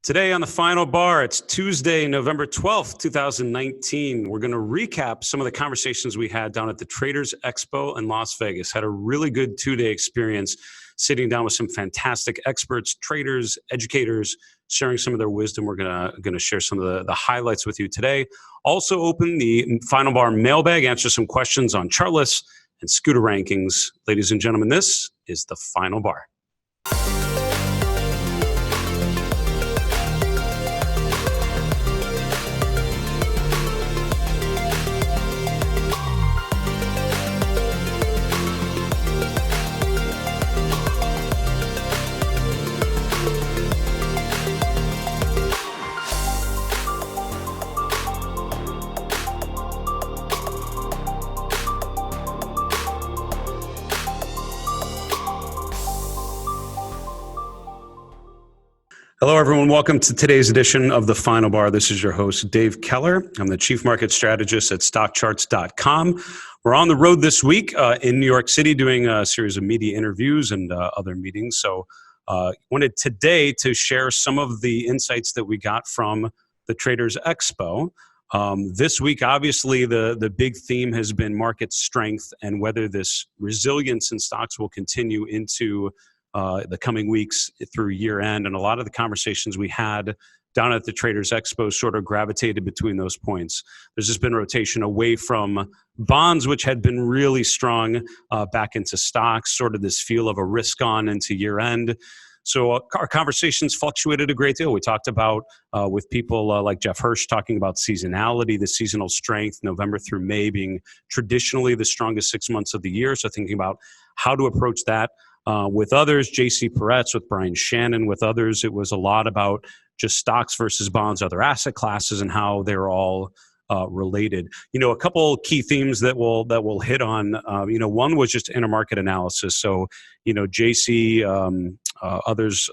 Today on the final bar, it's Tuesday, November 12th, 2019. We're going to recap some of the conversations we had down at the Traders Expo in Las Vegas. Had a really good two-day experience sitting down with some fantastic experts, traders, educators, sharing some of their wisdom. We're going to share some of the highlights with you today. Also open the final bar mailbag, answer some questions on chart lists and scooter rankings. Ladies and gentlemen, this is the final bar. Hello, everyone. Welcome to today's edition of The Final Bar. This is your host, Dave Keller. I'm the Chief Market Strategist at StockCharts.com. We're on the road this week in New York City doing a series of media interviews and other meetings. So wanted today to share some of the insights that we got from the Traders Expo. This week, obviously, the big theme has been market strength and whether this resilience in stocks will continue into the coming weeks through year end. And a lot of the conversations we had down at the Traders Expo sort of gravitated between those points. There's just been rotation away from bonds, which had been really strong, back into stocks, sort of this feel of a risk on into year end. So our conversations fluctuated a great deal. We talked about with people like Jeff Hirsch talking about seasonality, the seasonal strength, November through May being traditionally the strongest 6 months of the year. So thinking about how to approach that. With others, Parets, with Bryan, Shannon, with others, it was a lot about just stocks versus bonds, other asset classes, and how they're all related. You know, a couple key themes that we'll hit on. One was just intermarket analysis. So, others,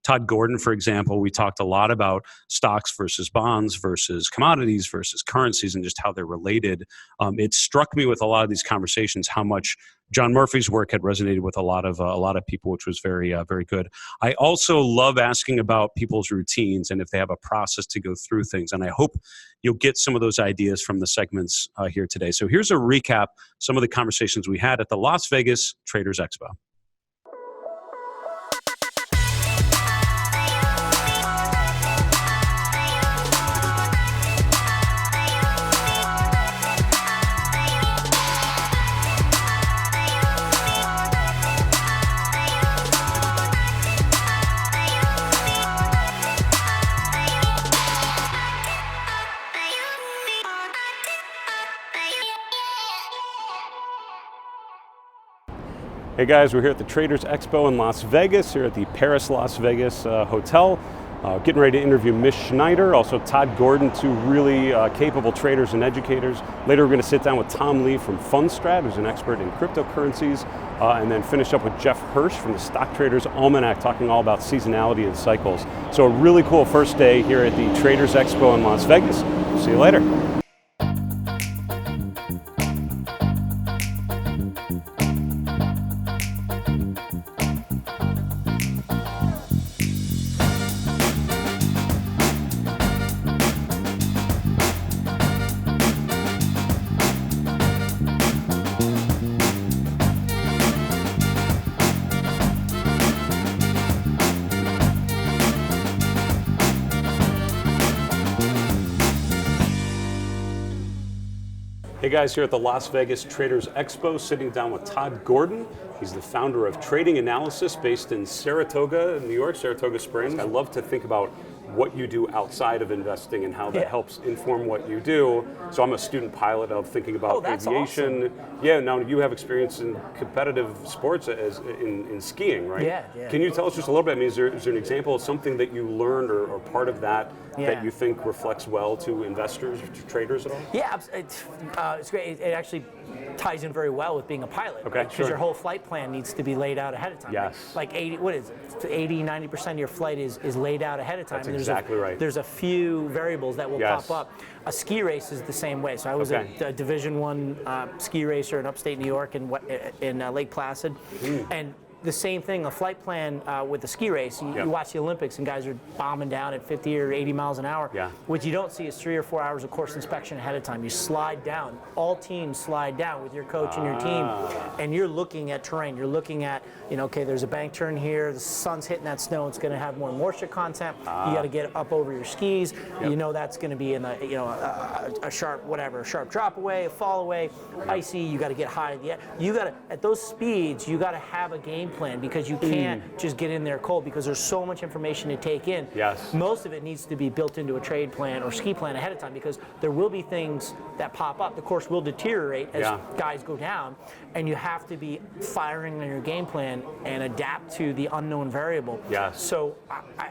Todd Gordon, for example, we talked a lot about stocks versus bonds versus commodities versus currencies and just how they're related. It struck me with a lot of these conversations how much John Murphy's work had resonated with a lot of people, which was very good. I also love asking about people's routines and if they have a process to go through things. And I hope you'll get some of those ideas from the segments here today. So here's a recap, some of the conversations we had at the Las Vegas Traders Expo. Hey guys, we're here at the Traders Expo in Las Vegas, here at the Parets Las Vegas Hotel. Getting ready to interview Ms. Schneider, also Todd Gordon, two really capable traders and educators. Later we're going to sit down with Tom Lee from Fundstrat, who's an expert in cryptocurrencies, and then finish up with Jeff Hirsch from the Stock Traders Almanac, talking all about seasonality and cycles. So a really cool first day here at the Traders Expo in Las Vegas. See you later. Hey guys, here at the Las Vegas Traders Expo, sitting down with Todd Gordon. He's the founder of Trading Analysis based in Saratoga, New York, Saratoga Springs. I love to think about what you do outside of investing and how that helps inform what you do. So I'm a student pilot of thinking about aviation. Awesome. Yeah, now you have experience in competitive sports as in skiing, right? Yeah. Can you tell us just a little bit? I mean, is there an example of something that you learned or part of that that you think reflects well to investors or to traders at all? Yeah, it's great. It actually ties in very well with being a pilot. Okay, Because your whole flight plan needs to be laid out ahead of time. Yes. Like 90% of your flight is laid out ahead of time. That's exactly right. There's a few variables that will pop up. A ski race is the same way. So I was a Division I ski racer in upstate New York in Lake Placid, and the same thing, a flight plan with a ski race. You watch the Olympics and guys are bombing down at 50 or 80 miles an hour. Yeah. What you don't see is 3 or 4 hours of course inspection ahead of time. You slide down. All teams slide down with your coach and your team, and you're looking at terrain. You're looking at, okay, there's a bank turn here. The sun's hitting that snow. It's going to have more moisture content. You got to get up over your skis. You know that's going to be in a sharp drop away, a fall away, icy. You got to get high. You got to, at those speeds, you got to have a game plan, because you can't just get in there cold, because there's so much information to take in. Yes. Most of it needs to be built into a trade plan or ski plan ahead of time, because there will be things that pop up. The course will deteriorate as guys go down, and you have to be firing on your game plan and adapt to the unknown variable. Yes. So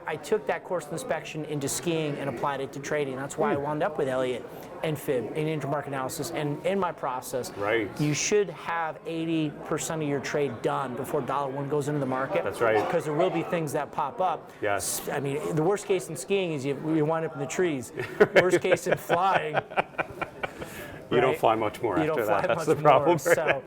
I took that course inspection into skiing and applied it to trading. That's why I wound up with Elliott and Fib and intermarket analysis. And in my process, you should have 80% of your trade done before $1 goes into the market. That's right. Because there will be things that pop up. Yes. I mean, the worst case in skiing is you wind up in the trees. Worst case in flying. You don't fly much more after that. That's the problem. More, so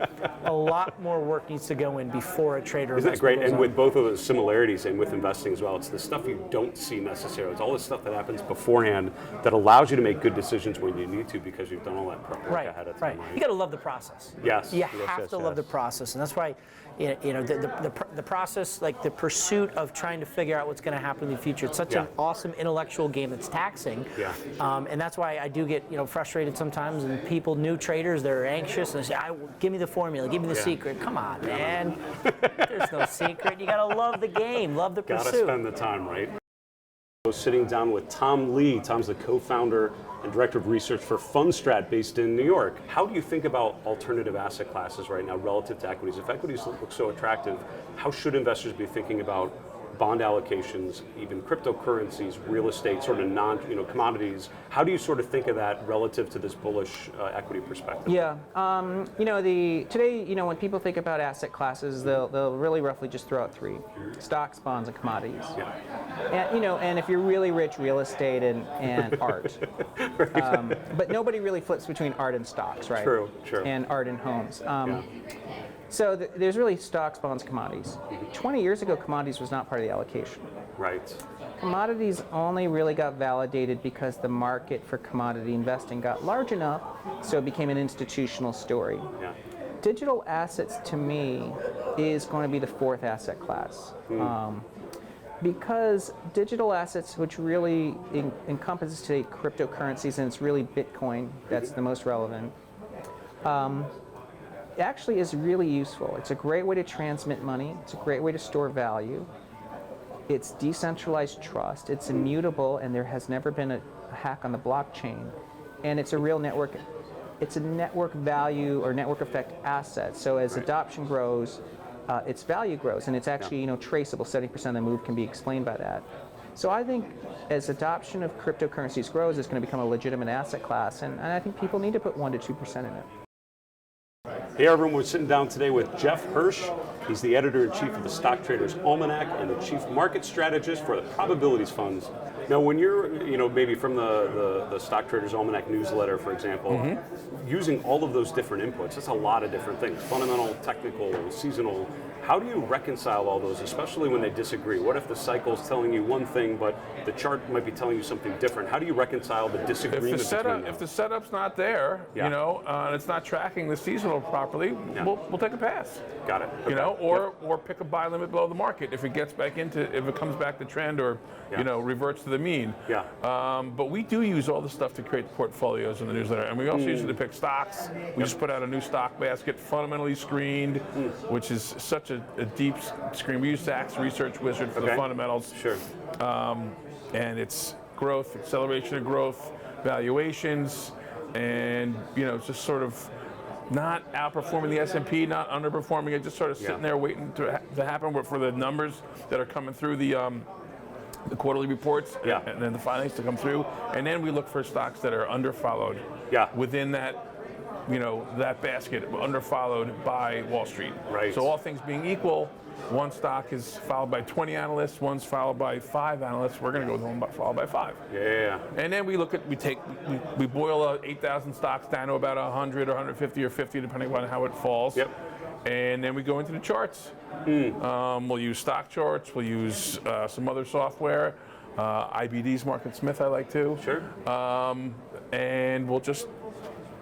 a lot more work needs to go in before a trader. Isn't that great? And with both of those similarities, and with investing as well, it's the stuff you don't see necessarily. It's all the stuff that happens beforehand that allows you to make good decisions when you need to, because you've done all that prep work ahead of time. Right. You got to love the process. Yes. You have to love the process, and that's why, the process, like the pursuit of trying to figure out what's going to happen in the future. It's such an awesome intellectual game that's taxing. Yeah. And that's why I do get frustrated sometimes, and people, new traders, they're anxious and they say, give me the formula, give me the secret. Come on, man. There's no secret. You got to love the game, love the pursuit. Got to spend the time, right? So sitting down with Tom Lee. Tom's the co-founder and director of research for Fundstrat based in New York. How do you think about alternative asset classes right now relative to equities? If equities look so attractive, how should investors be thinking about bond allocations, even cryptocurrencies, real estate, sort of commodities? How do you sort of think of that relative to this bullish equity perspective? Yeah, today, when people think about asset classes, they'll really roughly just throw out 3: stocks, bonds, and commodities. Yeah. And if you're really rich, real estate and art. But nobody really flips between art and stocks, right? True. And art and homes. So there's really stocks, bonds, commodities. 20 years ago, commodities was not part of the allocation. Right. Commodities only really got validated because the market for commodity investing got large enough, so it became an institutional story. Yeah. Digital assets, to me, is going to be the 4th asset class. Because digital assets, which really encompasses today cryptocurrencies, and it's really Bitcoin that's the most relevant, actually is really useful. It's a great way to transmit money. It's a great way to store value. It's decentralized trust. It's immutable, and there has never been a hack on the blockchain. And it's a real network. It's a network value or network effect asset. So as adoption grows, its value grows, and it's actually traceable. 70% of the move can be explained by that. So I think as adoption of cryptocurrencies grows, it's going to become a legitimate asset class, and I think people need to put 1 to 2% in it. Hey everyone, we're sitting down today with Jeff Hirsch. He's the editor-in-chief of the Stock Traders Almanac and the chief market strategist for the Probabilities Funds. Now, when you're, maybe from the Stock Traders Almanac newsletter, for example, using all of those different inputs, that's a lot of different things: fundamental, technical, seasonal. How do you reconcile all those, especially when they disagree? What if the cycle's telling you one thing, but the chart might be telling you something different? How do you reconcile the disagreement between them? If the setup's not there, and it's not tracking the seasonal properly, we'll take a pass. Got it. Okay. Or pick a buy limit below the market if it comes back to trend or reverts to the mean. Yeah. But we do use all the stuff to create portfolios in the newsletter, and we also use it to pick stocks. We just put out a new stock basket, fundamentally screened, which is such a deep screen. We use Sachs Research Wizard for the fundamentals. Sure. And it's growth, acceleration of growth, valuations, and just sort of not outperforming the S&P, not underperforming it, just sort of sitting there waiting to happen for the numbers that are coming through the quarterly reports and then the filings to come through. And then we look for stocks that are underfollowed within that that basket, underfollowed by Wall Street. Right. So all things being equal, one stock is followed by 20 analysts, one's followed by 5 analysts. We're going to go with one followed by 5. Yeah. And then we boil 8,000 stocks down to about 100 or 150 or 50, depending on how it falls. Yep. and then we go into the charts. We'll use StockCharts. We'll use some other software. IBD's Market Smith I like too. Sure. And we'll just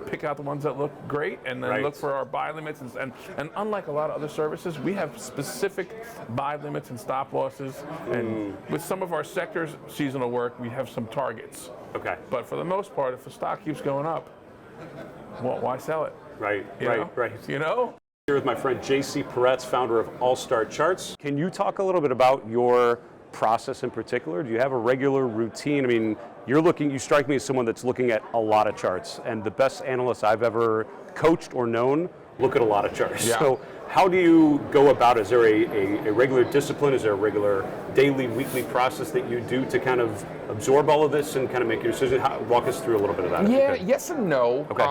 pick out the ones that look great and then Right. look for our buy limits. And unlike a lot of other services, we have specific buy limits and stop losses. And with some of our sectors, seasonal work, we have some targets. Okay. But for the most part, if the stock keeps going up, well, why sell it? Right, You know? You know? Here with my friend JC Parets, founder of All Star Charts. Can you talk a little bit about your process in particular? Do you have a regular routine? I mean, you strike me as someone that's looking at a lot of charts, and the best analysts I've ever coached or known look at a lot of charts. Yeah. So how do you go about it? Is there a regular discipline? Is there a regular daily, weekly process that you do to kind of absorb all of this and kind of make your decision? Walk us through a little bit of that. if you Yeah, could. yes and no. Okay.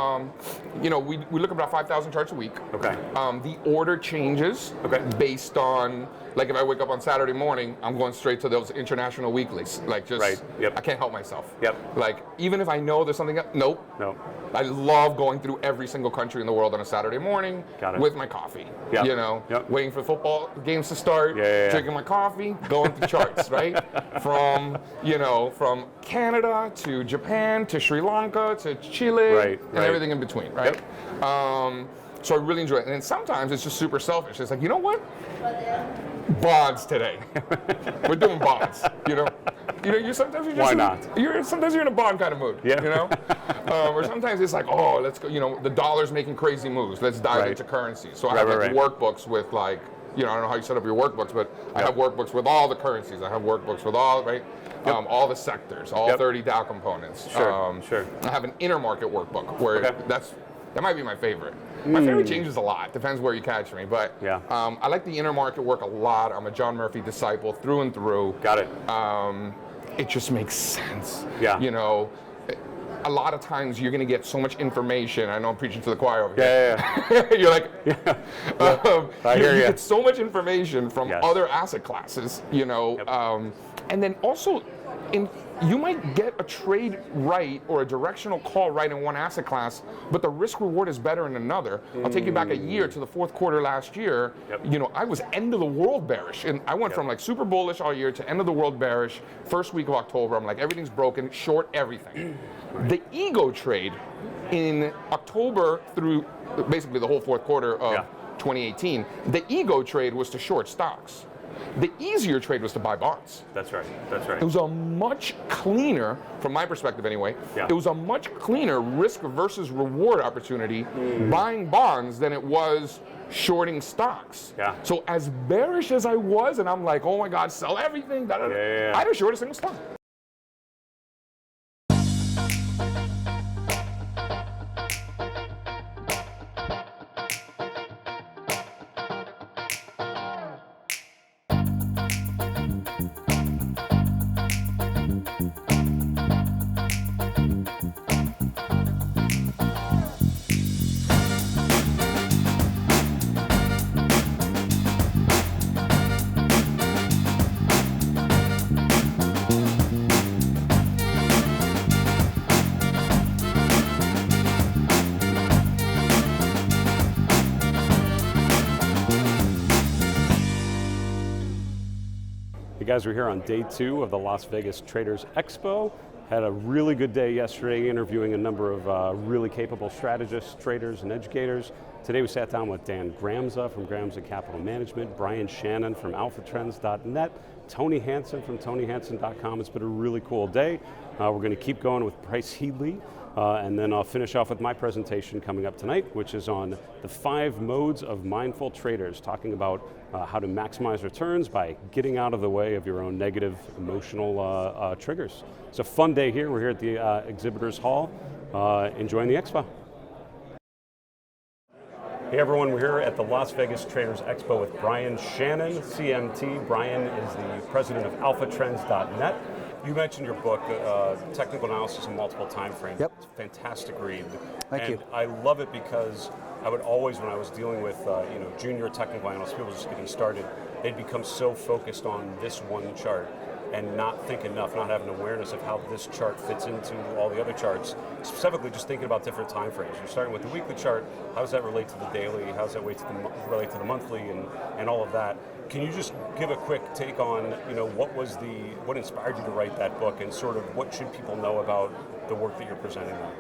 We look at about 5,000 charts a week. Okay. The order changes Okay. based on, like if I wake up on Saturday morning, I'm going straight to those international weeklies. Like just, Right. Yep. I can't help myself. Yep. Like even if I know there's something, nope. No. I love going through every single country in the world on a Saturday morning Got it. with my coffee. Yep. Yep. Waiting for football games to start, Yeah. drinking my coffee, going through charts, right? From Canada to Japan to Sri Lanka to Chile Right, and right. everything in between, right? So I really enjoy it. And then sometimes it's just super selfish. It's like, you know what? Bonds today. We're doing bonds. You sometimes you're just Why not? Sometimes you're in a bond kind of mood. Yeah. Or sometimes it's like, oh, let's go. The dollar's making crazy moves. Let's dive Right. into currency. So I Right, have right, like right. workbooks with like, I don't know how you set up your workbooks, but I have workbooks with all the currencies. I have workbooks with all all the sectors, all Yep. 30 Dow components. Sure, sure. I have an intermarket workbook where Okay. that might be my favorite. My favorite changes a lot. Depends where you catch me. But Yeah. I like the intermarket work a lot. I'm a John Murphy disciple through and through. Got it. It just makes sense. Yeah. A lot of times you're going to get so much information. I know I'm preaching to the choir over Yeah. here. You're like, I hear you ya. get so much information from Yes. other asset classes, and then also you might get a trade right or a directional call right in one asset class, but the risk reward is better in another. I'll take you back a year to the fourth quarter last year. Yep. I was end of the world bearish, and I went from like super bullish all year to end of the world bearish. First week of October, I'm like, everything's broken, short everything. The ego trade in October through basically the whole fourth quarter of 2018, the ego trade was to short stocks. The easier trade was to buy bonds. That's right. That's right. It was a much cleaner, from my perspective anyway, it was a much cleaner risk versus reward opportunity buying bonds than it was shorting stocks. Yeah. So as bearish as I was, and I'm like, oh my God, sell everything, da, da, da, Yeah. I didn't short a single stock. Guys, we're here on day 2 of the Las Vegas Traders Expo. Had a really good day yesterday interviewing a number of really capable strategists, traders, and educators. Today we sat down with Dan Gramza from Gramza Capital Management, Bryan Shannon from alphatrends.net, Toni Hansen from tonyhansen.com. It's been a really cool day. We're going to keep going with Healy, and then I'll finish off with my presentation coming up tonight, which is on the 5 modes of mindful traders, talking about how to maximize returns by getting out of the way of your own negative emotional triggers. It's a fun day here. We're here at the Exhibitors Hall, enjoying the expo. Hey everyone, we're here at the Las Vegas Traders Expo with Bryan Shannon, CMT. Bryan is the president of alphatrends.net. You mentioned your book, Technical Analysis in Multiple Time Frames. Yep. It's a fantastic read. Thank you. I love it because I would always, when I was dealing with junior technical analysts, people just getting started, they'd become so focused on this one chart and not think enough, not having awareness of how this chart fits into all the other charts, specifically just thinking about different time frames. You're starting with the weekly chart, how does that relate to the daily, how does that relate to the monthly, and all of that. Can you just give a quick take on, what inspired you to write that book, and sort of what should people know about the work that you're presenting there?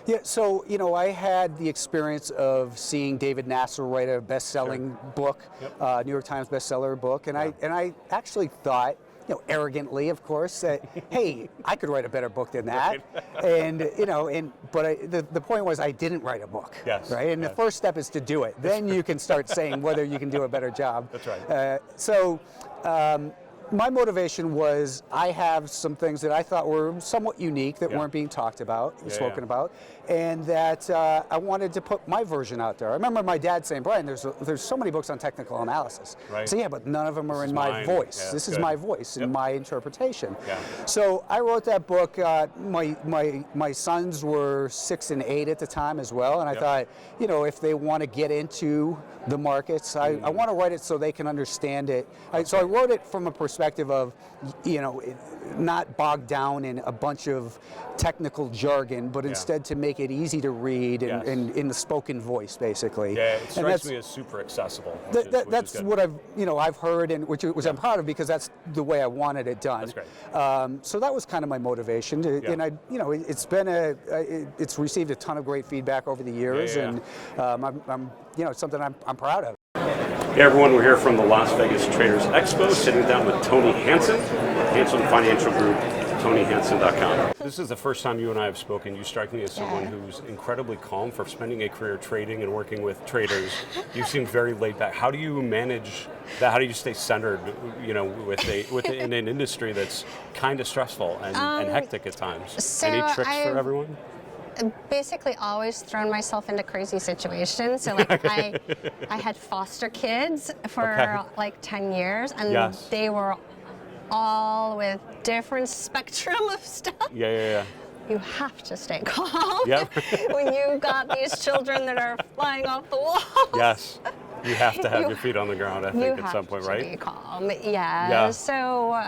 Yeah, so, I had the experience of seeing David Nasser write a best-selling book, New York Times bestseller book, and I actually thought, arrogantly, of course, that hey, I could write a better book than that. And the point was I didn't write a book. Yes. Right. And the first step is to do it. Then you can start saying whether you can do a better job. That's right. My motivation was I have some things that I thought were somewhat unique that weren't being talked about, spoken about, and that I wanted to put my version out there. I remember my dad saying, Bryan, there's so many books on technical analysis. Right. So yeah, but none of them are in my voice. Yeah, this is good. my voice and my interpretation. Yeah. So I wrote that book. My sons were 6 and 8 at the time as well, and I thought, if they want to get into the markets, I want to write it so they can understand it. So I wrote it from a perspective of, not bogged down in a bunch of technical jargon, but instead to make it easy to read and in the spoken voice, basically. Yeah, it strikes me as super accessible. That's what I've heard, and which I'm proud of, because that's the way I wanted it done. That's great. So that was kind of my motivation, and it's received a ton of great feedback over the years, and I'm it's something I'm proud of. Hey everyone, we're here from the Las Vegas Traders Expo, sitting down with Toni Hansen, Hansen Financial Group, ToniHansen.com. This is the first time you and I have spoken. You strike me as someone who's incredibly calm for spending a career trading and working with traders. You seem very laid back. How do you manage that? How do you stay centered, in an industry that's kind of stressful and hectic at times? So Any tricks for everyone? Basically always thrown myself into crazy situations. So like I had foster kids for like 10 years, and they were all with different spectrum of stuff. Yeah. You have to stay calm when you've got these children that are flying off the walls. Yes. You have to have your feet on the ground, I think, at some point, right? You have to be calm. Yeah. So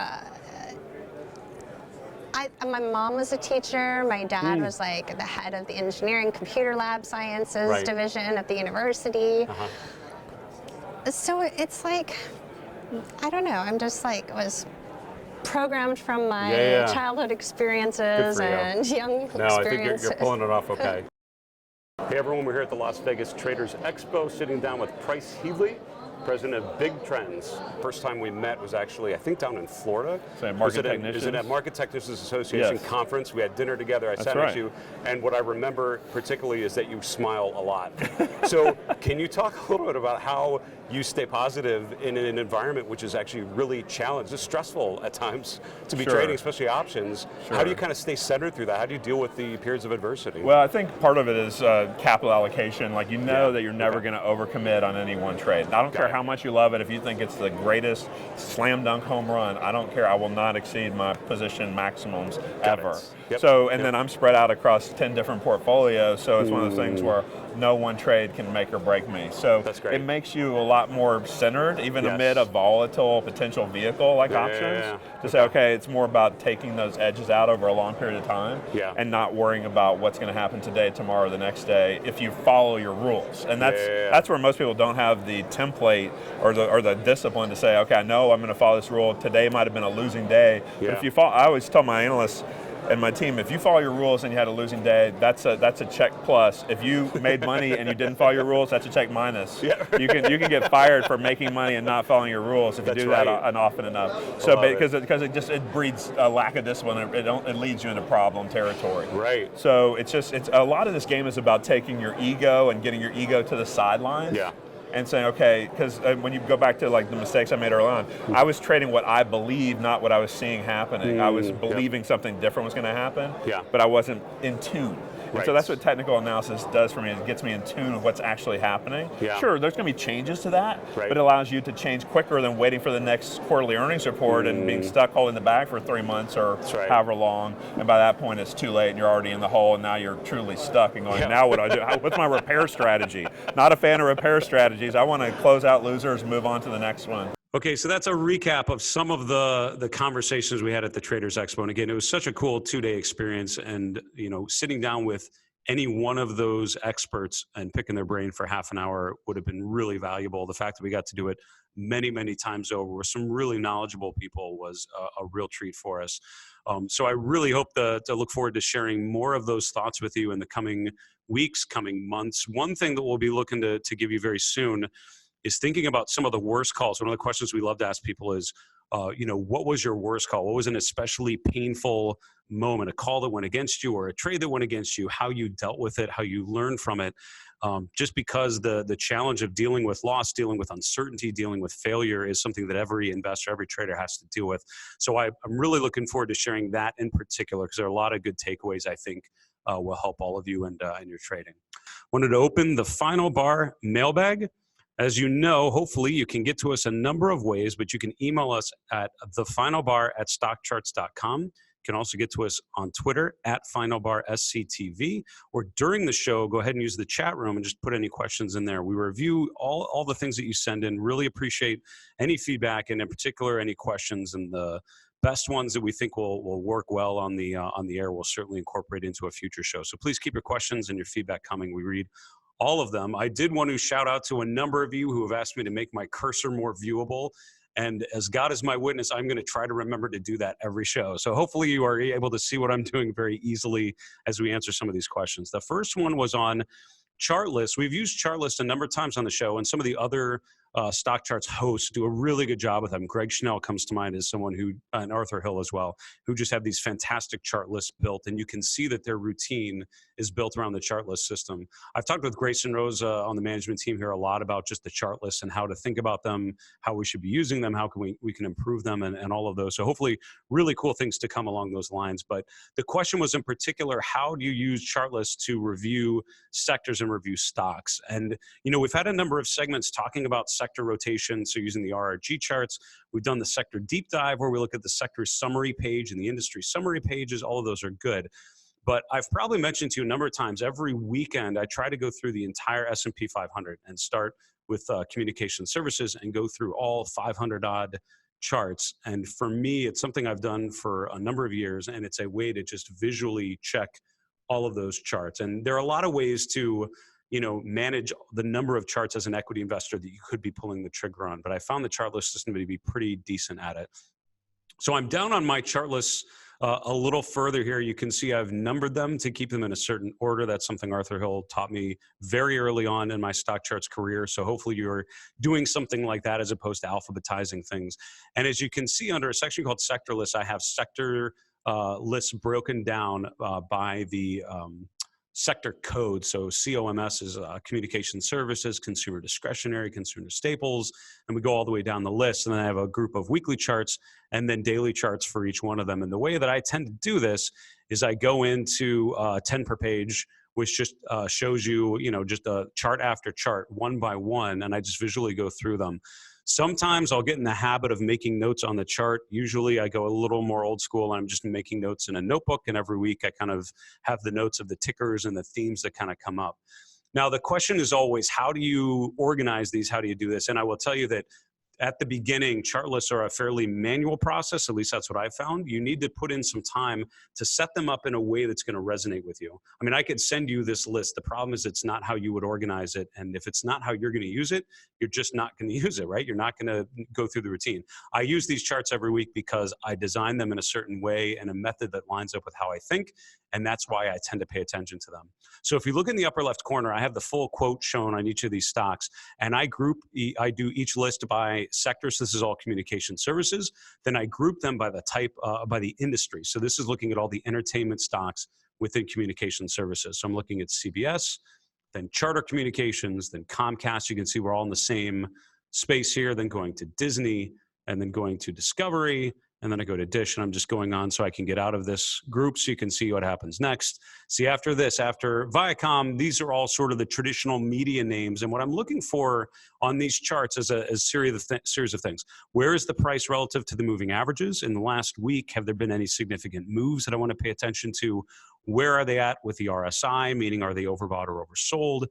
my mom was a teacher. My dad was like the head of the engineering computer lab sciences division at the university. So it's like, I don't know, I'm just like, was programmed from my childhood experiences and young experiences. No, I think you're pulling it off okay. Hey everyone, we're here at the Las Vegas Traders Expo, sitting down with Healy, president of Big Trends. First time we met was actually, I think, down in Florida. So at Market Technicians? Is it at Market Technicians Association conference? We had dinner together. I sat next to you, and what I remember particularly is that you smile a lot. So can you talk a little bit about how you stay positive in an environment which is actually really challenged, just stressful at times to be trading, especially options? How do you kind of stay centered through that? How do you deal with the periods of adversity? Well, I think part of it is capital allocation. Like, that you're never going to overcommit on any one trade. And I don't care how much you love it. If you think it's the greatest slam dunk home run, I don't care. I will not exceed my position maximums ever. So, and then I'm spread out across 10 different portfolios. So it's one of those things where no one trade can make or break me. So it makes you a lot more centered, even amid a volatile potential vehicle like options. To say, okay, it's more about taking those edges out over a long period of time and not worrying about what's going to happen today, tomorrow, the next day, if you follow your rules. And that's where most people don't have the template or the discipline to say, okay, I know I'm going to follow this rule. Today might have been a losing day. But if you follow, I always tell my analysts and my team, if you follow your rules and you had a losing day, that's a check plus. If you made money and you didn't follow your rules, that's a check minus. You can get fired for making money and not following your rules if you do that often enough. So because it breeds a lack of discipline, it leads you into problem territory. Right. So it's a lot of this game is about taking your ego and getting your ego to the sidelines. And saying, okay, because when you go back to like the mistakes I made early on, I was trading what I believed, not what I was seeing happening. I was believing something different was going to happen, but I wasn't in tune. And so that's what technical analysis does for me. It gets me in tune with what's actually happening. Sure, there's going to be changes to that, but it allows you to change quicker than waiting for the next quarterly earnings report and being stuck holding the bag for 3 months or however long. And by that point, it's too late and you're already in the hole and now you're truly stuck and going, now what do I do? What's my repair strategy? Not a fan of repair strategies. I want to close out losers, move on to the next one. Okay, so that's a recap of some of the conversations we had at the Traders Expo. And again, it was such a cool 2-day experience. And, you know, sitting down with any one of those experts and picking their brain for half an hour would have been really valuable. The fact that we got to do it many, many times over with some really knowledgeable people was a real treat for us. So I really hope to look forward to sharing more of those thoughts with you in the coming weeks, coming months. One thing that we'll be looking to give you very soon is thinking about some of the worst calls. One of the questions we love to ask people is, you know, what was your worst call? What was an especially painful moment, a call that went against you or a trade that went against you, how you dealt with it, how you learned from it? Just because the challenge of dealing with loss, dealing with uncertainty, dealing with failure is something that every investor, every trader has to deal with. So I'm really looking forward to sharing that in particular, because there are a lot of good takeaways I think will help all of you and your trading. Wanted to open the Final Bar mailbag. As you know, hopefully you can get to us a number of ways, but you can email us at thefinalbar@stockcharts.com. You can also get to us on Twitter at FinalBarSCTV, or during the show, go ahead and use the chat room and just put any questions in there. We review all the things that you send in. Really appreciate any feedback, and in particular, any questions, and the best ones that we think will work well on the air, we'll certainly incorporate into a future show. So please keep your questions and your feedback coming. We read all of them. I did want to shout out to a number of you who have asked me to make my cursor more viewable. And as God is my witness, I'm going to try to remember to do that every show. So hopefully you are able to see what I'm doing very easily as we answer some of these questions. The first one was on chart lists. We've used chart lists a number of times on the show, and some of the other Stock Charts hosts do a really good job with them. Greg Schnell comes to mind as someone who, and Arthur Hill as well, who just have these fantastic chart lists built, and you can see that their routine is built around the chart list system. I've talked with Grayson Rose on the management team here a lot about just the chart lists and how to think about them, how we should be using them, how can we can improve them, and all of those. So hopefully really cool things to come along those lines. But the question was in particular, how do you use chart lists to review sectors and review stocks? And, you know, we've had a number of segments talking about sector rotation, so using the RRG charts. We've done the sector deep dive where we look at the sector summary page and the industry summary pages. All of those are good. But I've probably mentioned to you a number of times, every weekend I try to go through the entire S&P 500 and start with communication services and go through all 500 odd charts. And for me, it's something I've done for a number of years, and it's a way to just visually check all of those charts. And there are a lot of ways to, you know, manage the number of charts as an equity investor that you could be pulling the trigger on. But I found the chart list system to be pretty decent at it. So I'm down on my chart lists a little further here. You can see I've numbered them to keep them in a certain order. That's something Arthur Hill taught me very early on in my Stock Charts career. So hopefully you're doing something like that as opposed to alphabetizing things. And as you can see under a section called sector lists, I have sector lists broken down by the sector code. So COMS is communication services, consumer discretionary, consumer staples, and we go all the way down the list. And then I have a group of weekly charts and then daily charts for each one of them. And the way that I tend to do this is I go into 10 per page, which just shows you, you know, just a chart after chart, one by one, and I just visually go through them. Sometimes I'll get in the habit of making notes on the chart. Usually I go a little more old school and I'm just making notes in a notebook, and every week I kind of have the notes of the tickers and the themes that kind of come up. Now the question is always, how do you organize these? How do you do this? And I will tell you that at the beginning, chart lists are a fairly manual process. At least that's what I've found. You need to put in some time to set them up in a way that's going to resonate with you. I mean, I could send you this list. The problem is it's not how you would organize it. And if it's not how you're going to use it, you're just not going to use it, right? You're not going to go through the routine. I use these charts every week because I design them in a certain way and a method that lines up with how I think. And that's why I tend to pay attention to them. So if you look in the upper left corner, I have the full quote shown on each of these stocks. And I do each list by sectors. This is all communication services. Then I group them by the type, by the industry. So this is looking at all the entertainment stocks within communication services. So I'm looking at CBS, then Charter Communications, then Comcast. You can see we're all in the same space here. Then going to Disney, and then going to Discovery, and then I go to Dish, and I'm just going on so I can get out of this group so you can see what happens next. See, after this, after Viacom, these are all sort of the traditional media names. And what I'm looking for on these charts as a series of things. Where is the price relative to the moving averages? In the last week, have there been any significant moves that I want to pay attention to? Where are they at with the RSI, meaning are they overbought or oversold?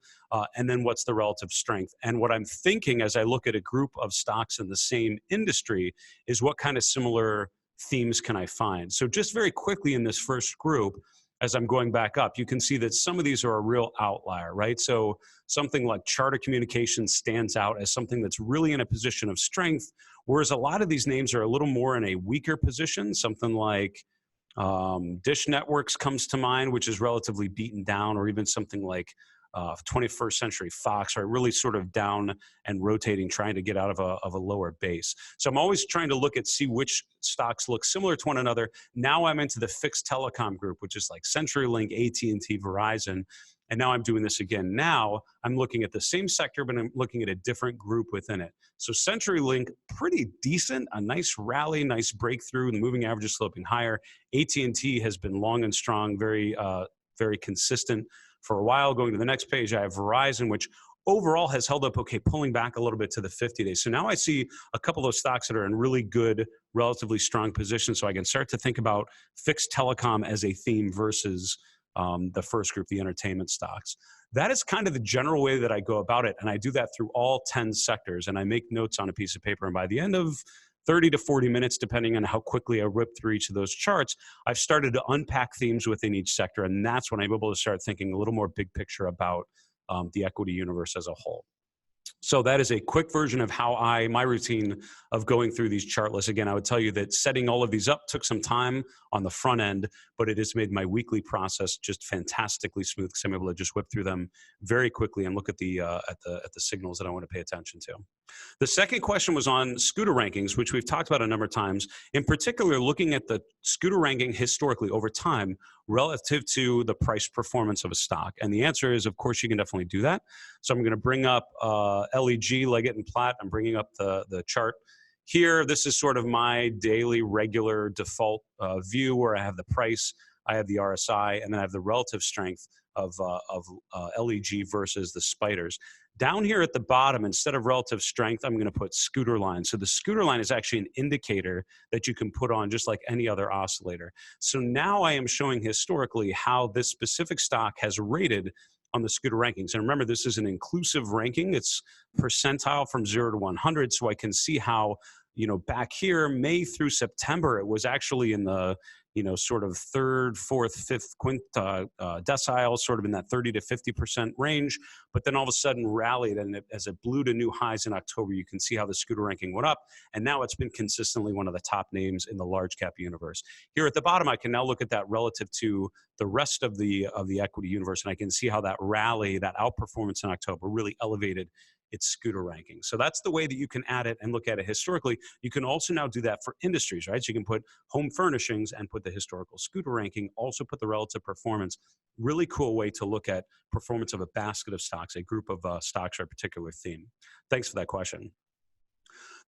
And then what's the relative strength? And what I'm thinking as I look at a group of stocks in the same industry is what kind of similar themes can I find? So just very quickly in this first group, as I'm going back up, you can see that some of these are a real outlier, right? So something like Charter Communications stands out as something that's really in a position of strength, whereas a lot of these names are a little more in a weaker position. Something like Dish Networks comes to mind, which is relatively beaten down, or even something like 21st Century Fox are really sort of down and rotating, trying to get out of a lower base. So I'm always trying to look at, see which stocks look similar to one another. Now I'm into the fixed telecom group, which is like CenturyLink, AT&T, Verizon. And now I'm doing this again. Now I'm looking at the same sector, but I'm looking at a different group within it. So CenturyLink, pretty decent, a nice rally, nice breakthrough. The moving average is sloping higher. AT&T has been long and strong, very consistent for a while. Going to the next page, I have Verizon, which overall has held up okay, pulling back a little bit to the 50 days. So now I see a couple of stocks that are in really good, relatively strong positions. So I can start to think about fixed telecom as a theme versus the first group, the entertainment stocks. That is kind of the general way that I go about it. And I do that through all 10 sectors. And I make notes on a piece of paper. And by the end of 30 to 40 minutes, depending on how quickly I rip through each of those charts, I've started to unpack themes within each sector. And that's when I'm able to start thinking a little more big picture about the equity universe as a whole. So that is a quick version of how my routine of going through these chart lists. Again, I would tell you that setting all of these up took some time on the front end, but it has made my weekly process just fantastically smooth because I'm able to just whip through them very quickly and look at the signals that I want to pay attention to. The second question was on scooter rankings, which we've talked about a number of times. In particular, looking at the scooter ranking historically over time relative to the price performance of a stock. And the answer is, of course, you can definitely do that. So I'm going to bring up LEG, Leggett and Platt. I'm bringing up the chart here. This is sort of my daily regular default view where I have the price, I have the RSI, and then I have the relative strength of LEG versus the spiders. Down here at the bottom, instead of relative strength, I'm going to put scooter line. So the scooter line is actually an indicator that you can put on just like any other oscillator. So now I am showing historically how this specific stock has rated on the scooter rankings. And remember, this is an inclusive ranking. It's percentile from 0 to 100. So I can see how, back here, May through September, it was actually in the, sort of third, fourth, fifth decile, sort of in that 30 to 50% range. But then all of a sudden rallied, and as it blew to new highs in October, you can see how the scooter ranking went up. And now it's been consistently one of the top names in the large cap universe. Here at the bottom, I can now look at that relative to the rest of the equity universe, and I can see how that rally, that outperformance in October really elevated its scooter ranking. So that's the way that you can add it and look at it historically. You can also now do that for industries, right? So you can put home furnishings and put the historical scooter ranking, also put the relative performance. Really cool way to look at performance of a basket of stocks, a group of stocks or a particular theme. Thanks for that question.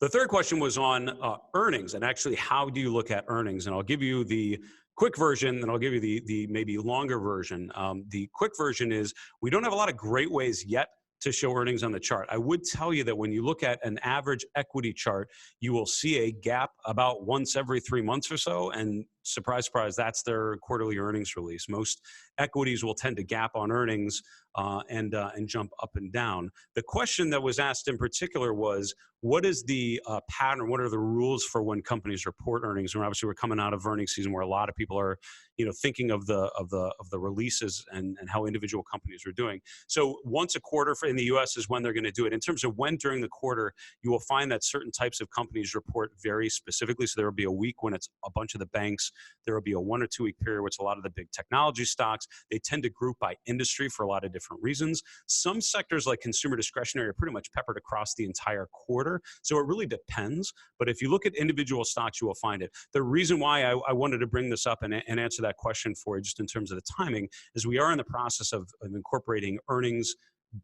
The third question was on earnings, and actually how do you look at earnings? And I'll give you the quick version, and I'll give you the maybe longer version. The quick version is we don't have a lot of great ways yet to show earnings on the chart. I would tell you that when you look at an average equity chart, you will see a gap about once every 3 months or so. And surprise, surprise, that's their quarterly earnings release. Most equities will tend to gap on earnings and jump up and down. The question that was asked in particular was, what is the pattern? What are the rules for when companies report earnings? And obviously, we're coming out of earnings season where a lot of people are, thinking of the releases and how individual companies are doing. So once a quarter in the U.S. is when they're going to do it. In terms of when during the quarter, you will find that certain types of companies report very specifically. So there will be a week when it's a bunch of the banks. There will be a 1 or 2 week period, which a lot of the big technology stocks, they tend to group by industry for a lot of different reasons. Some sectors like consumer discretionary are pretty much peppered across the entire quarter. So it really depends. But if you look at individual stocks, you will find it. The reason why I wanted to bring this up and answer that question for you, just in terms of the timing, is we are in the process of incorporating earnings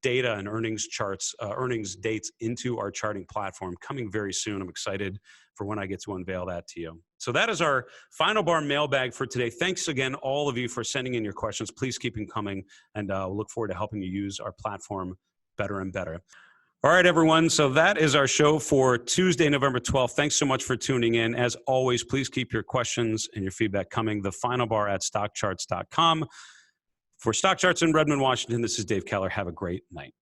data and earnings charts, earnings dates into our charting platform coming very soon. I'm excited for when I get to unveil that to you. So that is our final bar mailbag for today. Thanks again, all of you, for sending in your questions. Please keep them coming, and we'll look forward to helping you use our platform better and better. All right, everyone. So that is our show for Tuesday, November 12th. Thanks so much for tuning in. As always, please keep your questions and your feedback coming. The final bar at StockCharts.com. For StockCharts in Redmond, Washington, this is Dave Keller. Have a great night.